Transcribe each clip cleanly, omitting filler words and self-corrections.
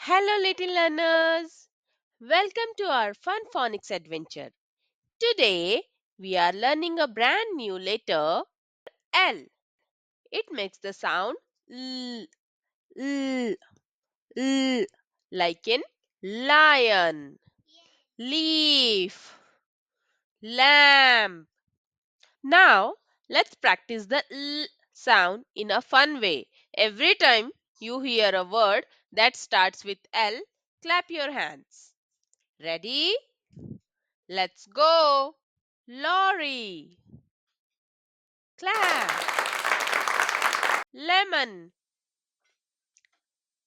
Hello, little learners. Welcome to our fun phonics adventure. Today, we are learning a brand new letter L. It makes the sound L, L, L, like in lion, leaf, lamb. Now, let's practice the L sound in a fun way. Every time you hear a word that starts with L, clap your hands. Ready? Let's go! Lorry, clap, lemon,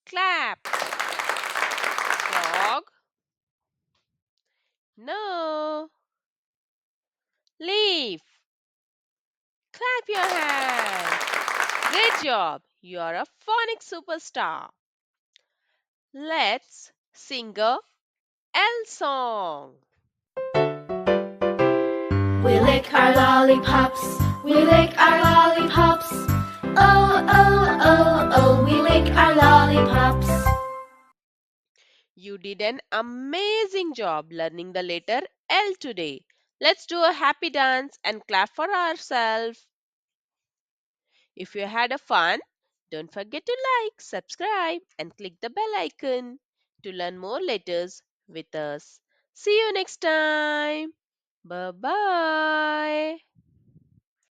clap, dog, no, leaf, clap your hands. Great job! You are a phonics superstar. Let's sing a L song. We lick our lollipops, we lick our lollipops. Oh, oh, oh, oh, we lick our lollipops. You did an amazing job learning the letter L today. Let's do a happy dance and clap for ourselves. If you had a fun, don't forget to like, subscribe, and click the bell icon to learn more letters with us. See you next time. Bye bye.